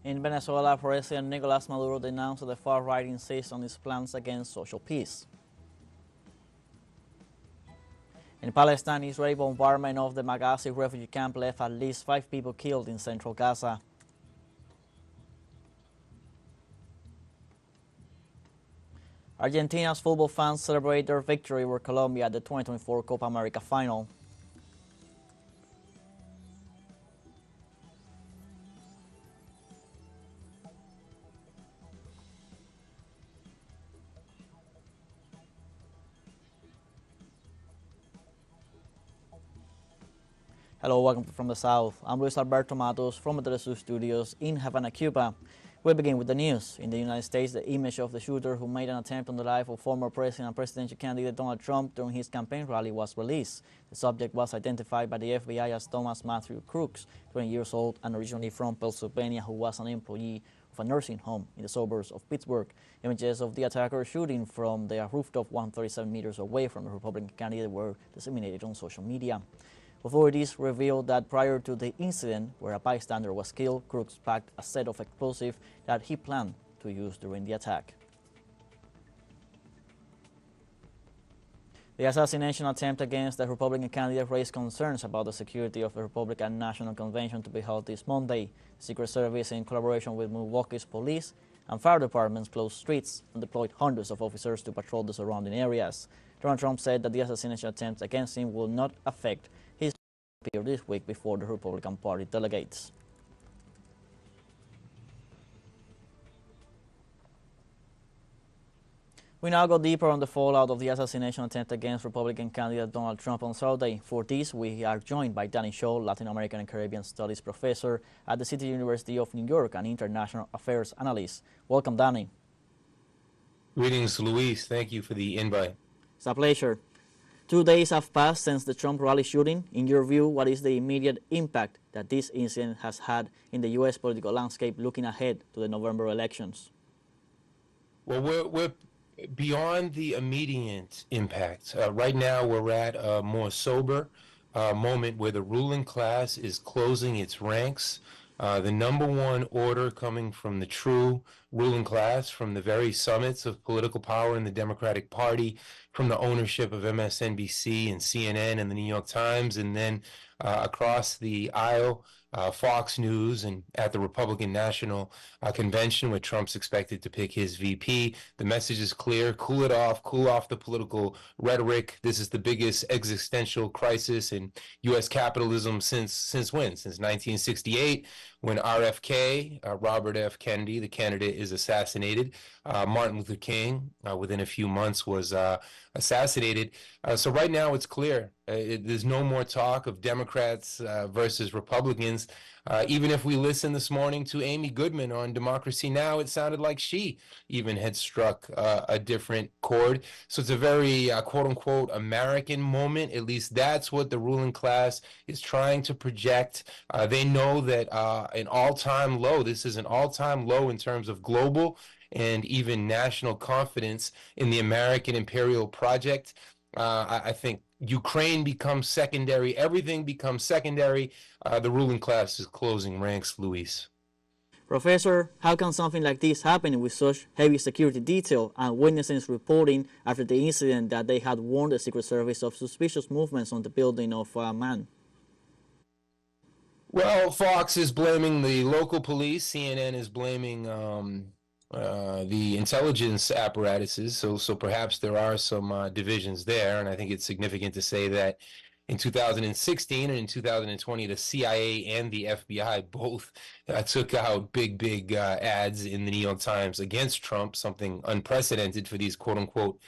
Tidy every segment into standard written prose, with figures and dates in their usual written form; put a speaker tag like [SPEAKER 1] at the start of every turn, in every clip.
[SPEAKER 1] In Venezuela, President Nicolás Maduro denounced that the far-right insists on its plans against social peace. In Palestine, Israeli bombardment of the Maghazi refugee camp left at least 5 people killed in central Gaza. Argentina's football fans celebrate their victory over Colombia at the 2024 Copa America final. Hello, welcome from the South. I'm Luis Alberto Matos from the teleSUR studios in Havana, Cuba. We begin with the news. In the United States, the image of the shooter who made an attempt on the life of former president and presidential candidate Donald Trump during his campaign rally was released. The subject was identified by the FBI as Thomas Matthew Crooks, 20 years old and originally from Pennsylvania, who was an employee of a nursing home in the suburbs of Pittsburgh. Images of the attacker shooting from the rooftop 137 meters away from the Republican candidate were disseminated on social media. Authorities revealed that prior to the incident, where a bystander was killed, Crooks packed a set of explosives that he planned to use during the attack. The assassination attempt against the Republican candidate raised concerns about the security of the Republican National Convention to be held this Monday. The Secret Service, in collaboration with Milwaukee's police and fire departments, closed streets and deployed hundreds of officers to patrol the surrounding areas. Donald Trump said that the assassination attempt against him will not affect his appear this week before the Republican Party delegates. We now go deeper on the fallout of the assassination attempt against Republican candidate Donald Trump on Saturday. For this, we are joined by Danny Shaw, Latin American and Caribbean Studies professor at the City University of New York and international affairs analyst. Welcome, Danny.
[SPEAKER 2] Greetings, Luis. Thank you for the invite.
[SPEAKER 1] It's a pleasure. 2 days have passed since the Trump rally shooting. In your view, what is the immediate impact that this incident has had in the U.S. political landscape looking ahead to the November elections?
[SPEAKER 2] Well, we're beyond the immediate impact. Right now, we're at a more sober moment where the ruling class is closing its ranks. The number one order coming from the true ruling class, from the very summits of political power in the Democratic Party, from the ownership of MSNBC and CNN and the New York Times, and then across the aisle, Fox News, and at the Republican National Convention, where Trump's expected to pick his VP. The message is clear: cool it off, cool off the political rhetoric. This is the biggest existential crisis in U.S. capitalism since when? Since 1968, when RFK, Robert F. Kennedy, the candidate, is assassinated. Martin Luther King, within a few months, was assassinated. So right now it's clear. There's no more talk of Democrats versus Republicans. Even if we listened this morning to Amy Goodman on Democracy Now!, it sounded like she even had struck a different chord. So it's a very quote-unquote American moment. At least that's what the ruling class is trying to project. They know that an all-time low, this is an all-time low in terms of global and even national confidence in the American imperial project. I think Ukraine becomes secondary. Everything becomes secondary. The ruling class is closing ranks, Luis.
[SPEAKER 1] Professor, how can something like this happen with such heavy security detail and witnesses reporting after the incident that they had warned the Secret Service of suspicious movements on the building of a man?
[SPEAKER 2] Well, Fox is blaming the local police. CNN is blaming the intelligence apparatuses, so perhaps there are some divisions there, and I think it's significant to say that in 2016 and in 2020, the CIA and the FBI both took out big ads in the New York Times against Trump, something unprecedented for these quote-unquote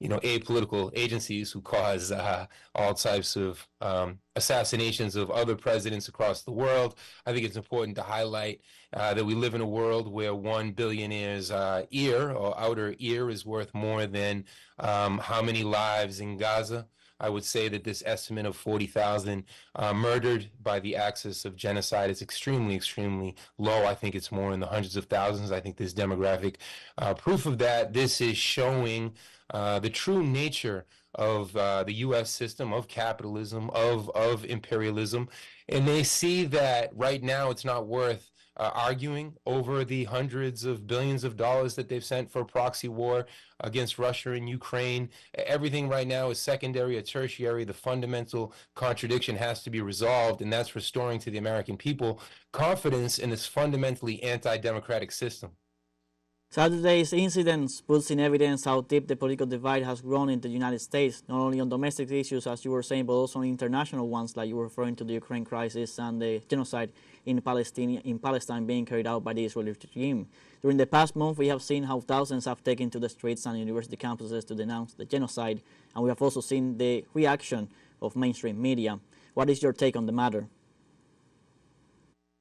[SPEAKER 2] apolitical agencies who cause all types of assassinations of other presidents across the world. I think it's important to highlight that we live in a world where one billionaire's ear or outer ear is worth more than how many lives in Gaza. I would say that this estimate of 40,000 murdered by the axis of genocide is extremely low. I think it's more in the hundreds of thousands. I think there's demographic proof of that. This is showing the true nature of the U.S. system, of capitalism, of imperialism. And they see that right now it's not worth arguing over the hundreds of billions of dollars that they've sent for a proxy war against Russia and Ukraine. Everything right now is secondary or tertiary. The fundamental contradiction has to be resolved, and that's restoring to the American people confidence in this fundamentally anti-democratic system.
[SPEAKER 1] Saturday's incidents puts in evidence how deep the political divide has grown in the United States, not only on domestic issues, as you were saying, but also on international ones, like you were referring to the Ukraine crisis and the genocide in Palestine being carried out by the Israeli regime. During the past month, we have seen how thousands have taken to the streets and university campuses to denounce the genocide, and we have also seen the reaction of mainstream media. What is your take on the matter?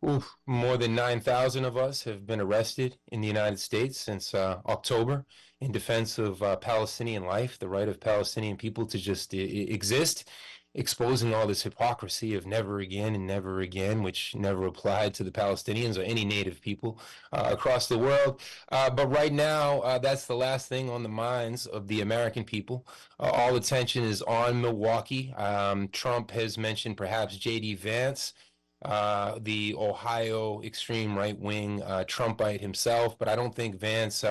[SPEAKER 2] Oof, more than 9,000 of us have been arrested in the United States since October in defense of Palestinian life, the right of Palestinian people to just exist, exposing all this hypocrisy of never again and never again, which never applied to the Palestinians or any native people across the world. But right now, that's the last thing on the minds of the American people. All attention is on Milwaukee. Trump has mentioned perhaps J.D. Vance, the Ohio extreme right-wing Trumpite himself, but I don't think Vance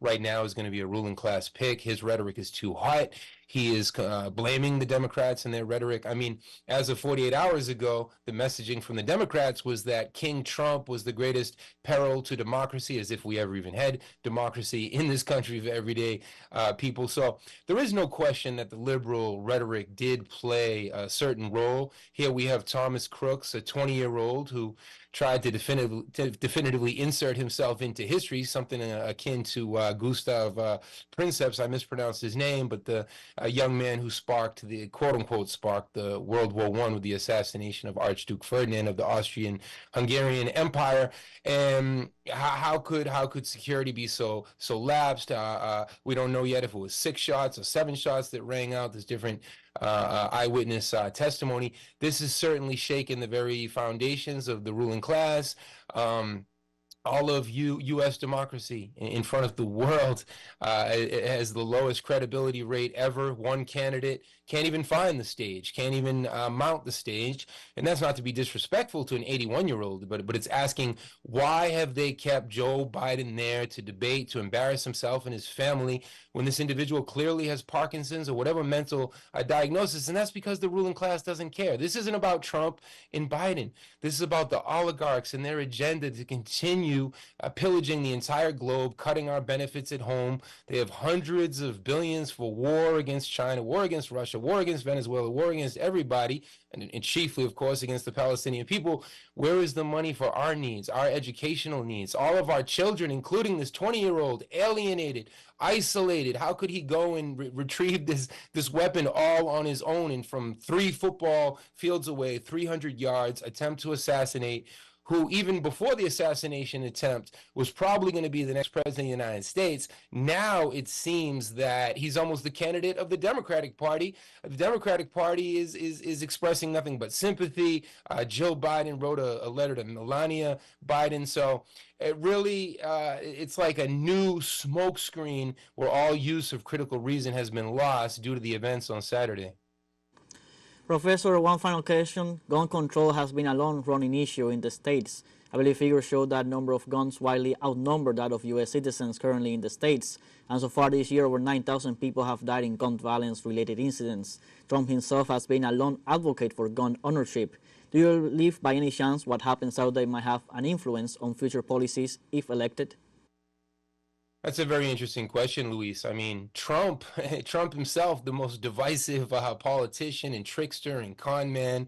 [SPEAKER 2] right now is going to be a ruling class pick. His rhetoric is too hot. He is blaming the Democrats and their rhetoric. I mean, as of 48 hours ago, the messaging from the Democrats was that King Trump was the greatest peril to democracy, as if we ever even had democracy in this country of everyday people. So there is no question that the liberal rhetoric did play a certain role. Here we have Thomas Crooks, a 20-year-old who tried to definitively insert himself into history, something akin to Gustav Princeps. I mispronounced his name, but the young man who sparked the quote-unquote sparked the World War I with the assassination of Archduke Ferdinand of the Austrian-Hungarian Empire. And how could security be so lapsed? We don't know yet if it was 6 shots or 7 shots that rang out. There's different eyewitness testimony. This has certainly shaken the very foundations of the ruling class. All of U.S. democracy in front of the world has the lowest credibility rate ever. One candidate can't even find the stage, can't even mount the stage. And that's not to be disrespectful to an 81-year-old, but it's asking, why have they kept Joe Biden there to debate, to embarrass himself and his family when this individual clearly has Parkinson's or whatever mental diagnosis? And that's because the ruling class doesn't care. This isn't about Trump and Biden. This is about the oligarchs and their agenda to continue pillaging the entire globe, cutting our benefits at home. They have hundreds of billions for war against China, war against Russia, war against Venezuela, war against everybody, and chiefly, of course, against the Palestinian people. Where is the money for our needs, our educational needs? All of our children, including this 20-year-old, alienated, isolated. How could he go and retrieve this weapon all on his own and from 3 football fields away, 300 yards, attempt to assassinate, who even before the assassination attempt was probably going to be the next president of the United States? Now it seems that he's almost the candidate of the Democratic Party. The Democratic Party is expressing nothing but sympathy. Joe Biden wrote a letter to Melania Biden. So it really, it's like a new smokescreen where all use of critical reason has been lost due to the events on Saturday.
[SPEAKER 1] Professor, one final question. Gun control has been a long-running issue in the States. I believe figures show that number of guns widely outnumber that of U.S. citizens currently in the States. And so far this year, over 9,000 people have died in gun violence-related incidents. Trump himself has been a long advocate for gun ownership. Do you believe by any chance what happens Saturday might have an influence on future policies if elected?
[SPEAKER 2] That's a very interesting question, Luis. I mean, Trump himself, the most divisive politician and trickster and con man,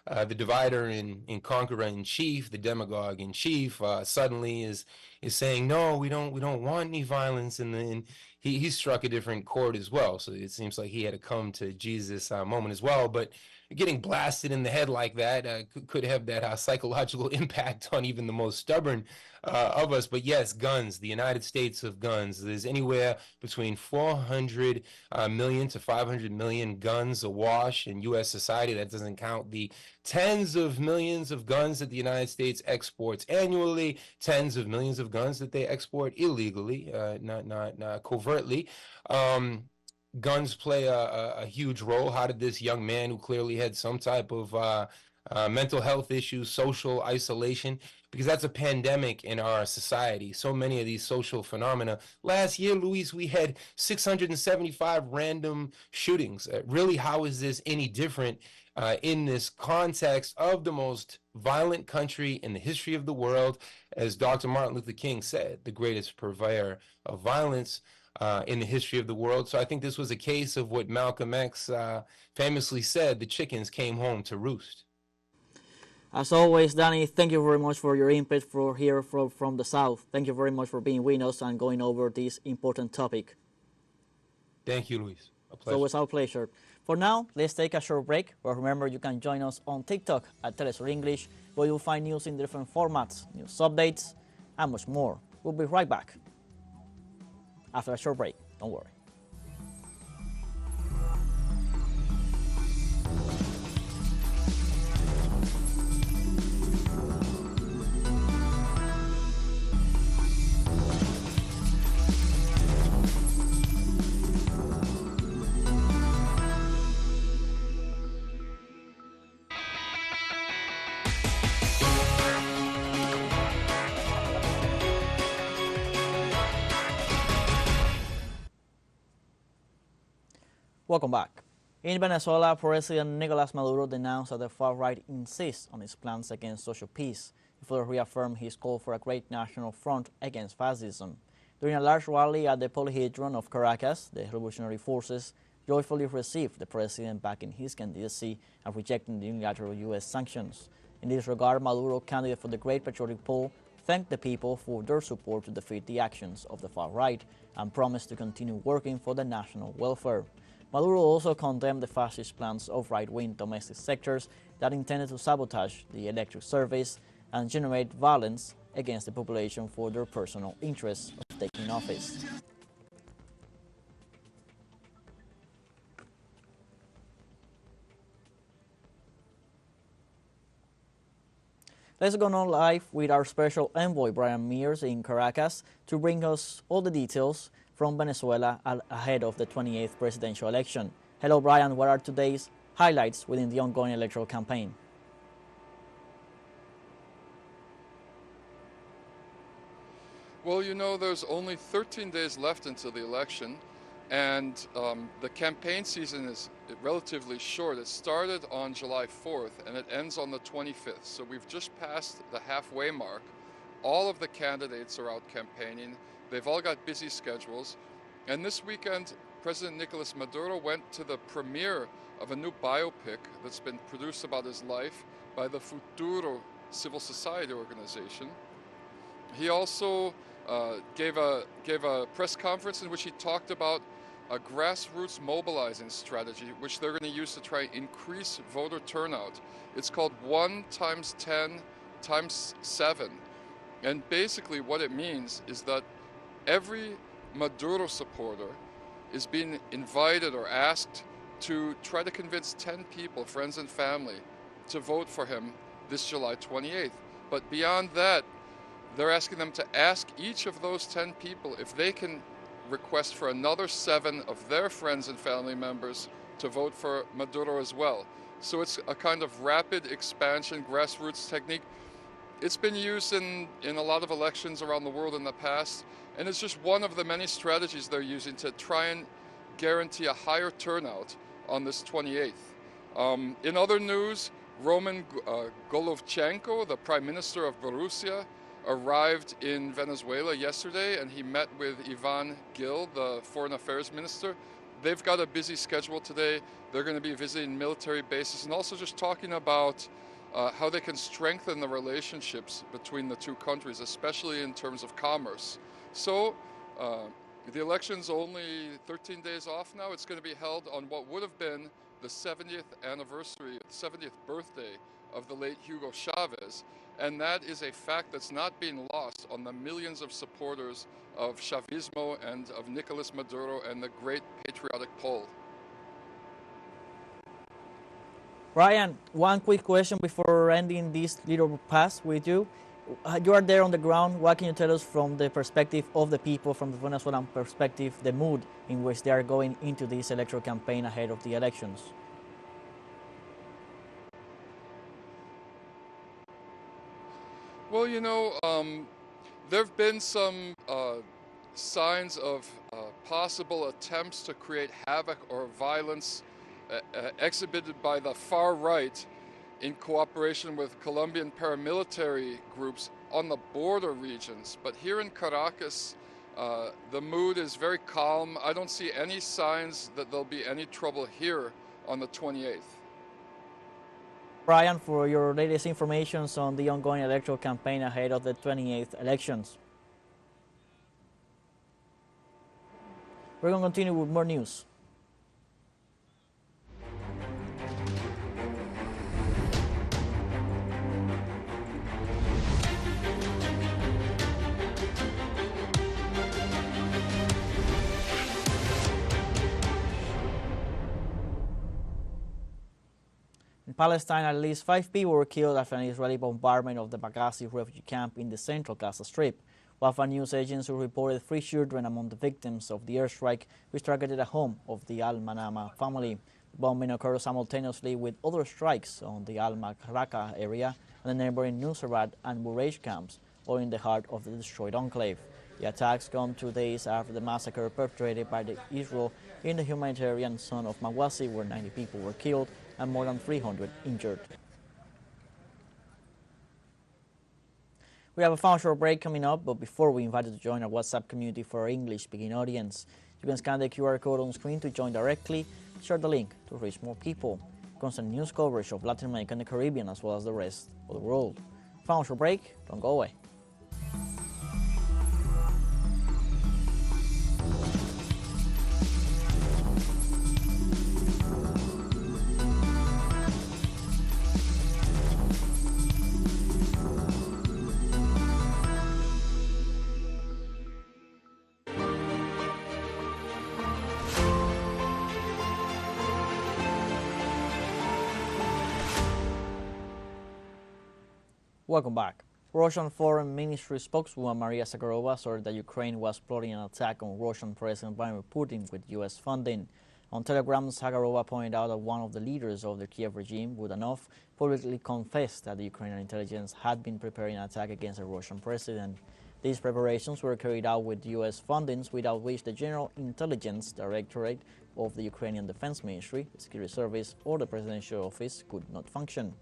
[SPEAKER 2] the divider and conqueror in chief, the demagogue in chief, suddenly is saying, no, we don't want any violence, and then he struck a different chord as well. So it seems like he had a come to Jesus moment as well. But getting blasted in the head like that could have that psychological impact on even the most stubborn of us. But yes, guns, the United States of guns. There's anywhere between 400 million to 500 million guns awash in U.S. society. That doesn't count the tens of millions of guns that the United States exports annually, tens of millions of guns that they export illegally, not covertly. Guns play a huge role. How did this young man who clearly had some type of mental health issues, social isolation, because that's a pandemic in our society. So many of these social phenomena. Last year, Luis, we had 675 random shootings. Really, how is this any different in this context of the most violent country in the history of the world? As Dr. Martin Luther King said, the greatest purveyor of violence in the history of the world. So I think this was a case of what Malcolm X famously said: the chickens came home to roost.
[SPEAKER 1] As always, Danny, thank you very much for your input from the South. Thank you very much for being with us and going over this important topic.
[SPEAKER 2] Thank you, Luis. A pleasure.
[SPEAKER 1] So it was our pleasure. For now, let's take a short break. But remember, you can join us on TikTok at teleSUR English, where you'll find news in different formats, news updates, and much more. We'll be right back after a short break. Don't worry. Welcome back. In Venezuela, President Nicolas Maduro denounced that the far right insists on its plans against social peace. He further reaffirmed his call for a great national front against fascism. During a large rally at the Polyhedron of Caracas, the revolutionary forces joyfully received the president back in his candidacy and rejecting the unilateral U.S. sanctions. In this regard, Maduro, candidate for the Great Patriotic Poll, thanked the people for their support to defeat the actions of the far right and promised to continue working for the national welfare. Maduro also condemned the fascist plans of right-wing domestic sectors that intended to sabotage the electric service and generate violence against the population for their personal interests of taking office. Let's go on live with our special envoy, Brian Mears, in Caracas, to bring us all the details from Venezuela ahead of the 28th presidential election. Hello, Brian. What are today's highlights within the ongoing electoral campaign?
[SPEAKER 3] Well, you know, there's only 13 days left until the election, and the campaign season is relatively short. It started on July 4th, and it ends on the 25th. So we've just passed the halfway mark. All of the candidates are out campaigning. They've all got busy schedules. And this weekend, President Nicolas Maduro went to the premiere of a new biopic that's been produced about his life by the Futuro civil society organization. He also gave a press conference in which he talked about a grassroots mobilizing strategy, which they're going to use to try and increase voter turnout. It's called 1 × 10 × 7. And basically what it means is that every Maduro supporter is being invited or asked to try to convince 10 people, friends and family, to vote for him this July 28th. But beyond that, they're asking them to ask each of those 10 people if they can request for another 7 of their friends and family members to vote for Maduro as well. So it's a kind of rapid expansion grassroots technique. It's been used in a lot of elections around the world in the past, and it's just one of the many strategies they're using to try and guarantee a higher turnout on this 28th. In other news, Roman Golovchenko, the Prime Minister of Borussia, arrived in Venezuela yesterday, and he met with Ivan Gil, the Foreign Affairs Minister. They've got a busy schedule today. They're going to be visiting military bases and also just talking about how they can strengthen the relationships between the two countries, especially in terms of commerce. So the election's only 13 days off now. It's going to be held on what would have been the 70th anniversary, 70th birthday of the late Hugo Chavez. And that is a fact that's not being lost on the millions of supporters of Chavismo and of Nicolas Maduro and the great patriotic Pole.
[SPEAKER 1] Brian, one quick question before ending this little pass with you. You are there on the ground. What can you tell us from the perspective of the people, from the Venezuelan perspective, the mood in which they are going into this electoral campaign ahead of the elections?
[SPEAKER 3] Well, there have been some signs of possible attempts to create havoc or violence exhibited by the far right in cooperation with Colombian paramilitary groups on the border regions. But here in Caracas, the mood is very calm. I don't see any signs that there'll be any trouble here on the 28th.
[SPEAKER 1] Brian, for your latest information on the ongoing electoral campaign ahead of the 28th elections. We're going to continue with more news. In Palestine, at least 5 people were killed after an Israeli bombardment of the Benghazi refugee camp in the central Gaza Strip. Wafa news agency reported 3 children among the victims of the airstrike, which targeted a home of the Al-Manama family. The bombing occurred simultaneously with other strikes on the Al-Makraka area and the neighboring Nusrat and Bureij camps, all in the heart of the destroyed enclave. The attacks come 2 days after the massacre perpetrated by Israel in the humanitarian zone of Mawasi, where 90 people were killed and more than 300 injured. We have a final short break coming up, but before we invite you to join our WhatsApp community for our English-speaking audience. You can scan the QR code on screen to join directly, share the link to reach more people. Constant news coverage of Latin America and the Caribbean as well as the rest of the world. Final short break, don't go away. Welcome back. Russian Foreign Ministry spokeswoman Maria Zakharova said that Ukraine was plotting an attack on Russian President Vladimir Putin with U.S. funding. On Telegram, Zakharova pointed out that one of the leaders of the Kiev regime, Budanov, publicly confessed that the Ukrainian intelligence had been preparing an attack against the Russian president. These preparations were carried out with U.S. fundings, without which the General Intelligence Directorate of the Ukrainian Defense Ministry, the Security Service, or the Presidential Office could not function.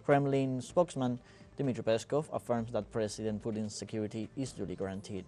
[SPEAKER 1] Kremlin spokesman Dmitry Peskov affirms that President Putin's security is duly guaranteed.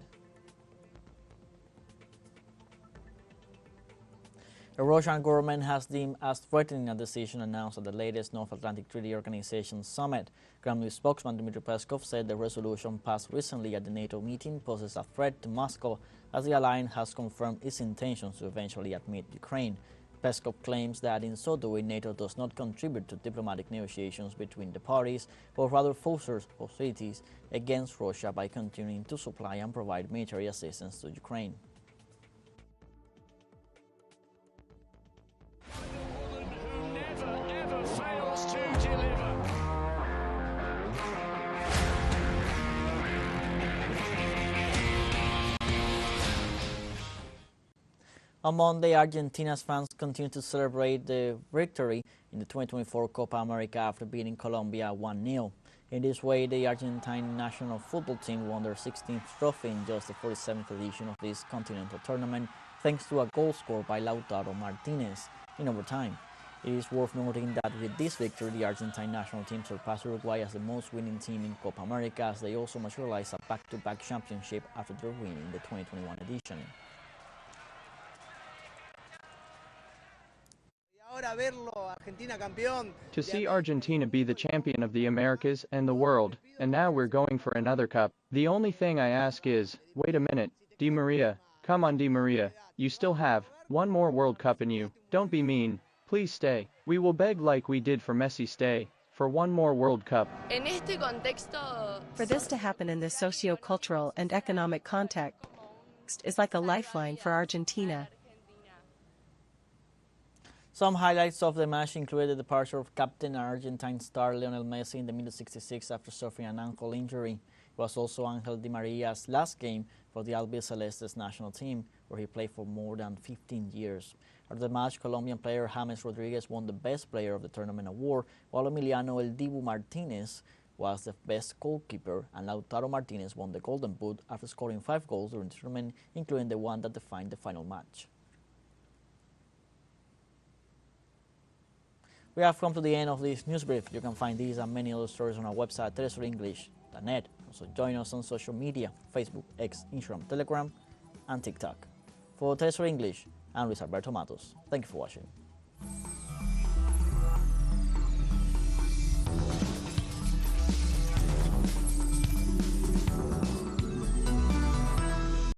[SPEAKER 1] The Russian government has deemed as threatening a decision announced at the latest North Atlantic Treaty Organization summit. Kremlin spokesman Dmitry Peskov said the resolution passed recently at the NATO meeting poses a threat to Moscow, as the alliance has confirmed its intentions to eventually admit Ukraine. Peskov claims that in so doing, NATO does not contribute to diplomatic negotiations between the parties, but rather fosters hostilities against Russia by continuing to supply and provide military assistance to Ukraine. On Monday, Argentina's fans continued to celebrate the victory in the 2024 Copa America after beating Colombia 1-0. In this way, the Argentine national football team won their 16th trophy in just the 47th edition of this continental tournament, thanks to a goal scored by Lautaro Martinez in overtime. It is worth noting that with this victory, the Argentine national team surpassed Uruguay as the most winning team in Copa America, as they also materialized a back-to-back championship after their win in the 2021 edition.
[SPEAKER 4] To see Argentina be the champion of the Americas and the world, and now we're going for another cup. The only thing I ask is, wait a minute, Di Maria, come on Di Maria, you still have one more World Cup in you. Don't be mean, please stay. We will beg like we did for Messi, stay for one more World Cup.
[SPEAKER 5] For this to happen in this socio-cultural and economic context is like a lifeline for Argentina.
[SPEAKER 1] Some highlights of the match included the departure of captain and Argentine star Lionel Messi in the minute 66 after suffering an ankle injury. It was also Angel Di Maria's last game for the Albicelestes national team, where he played for more than 15 years. After the match, Colombian player James Rodriguez won the Best Player of the Tournament award, while Emiliano El Dibu Martinez was the best goalkeeper, and Lautaro Martinez won the Golden Boot after scoring 5 goals during the tournament, including the one that defined the final match. We have come to the end of this news brief. You can find these and many other stories on our website, telesurenglish.net. Also join us on social media, Facebook, X, Instagram, Telegram, and TikTok. For TeleSUR English, I'm Luis Alberto Matos. Thank you for watching.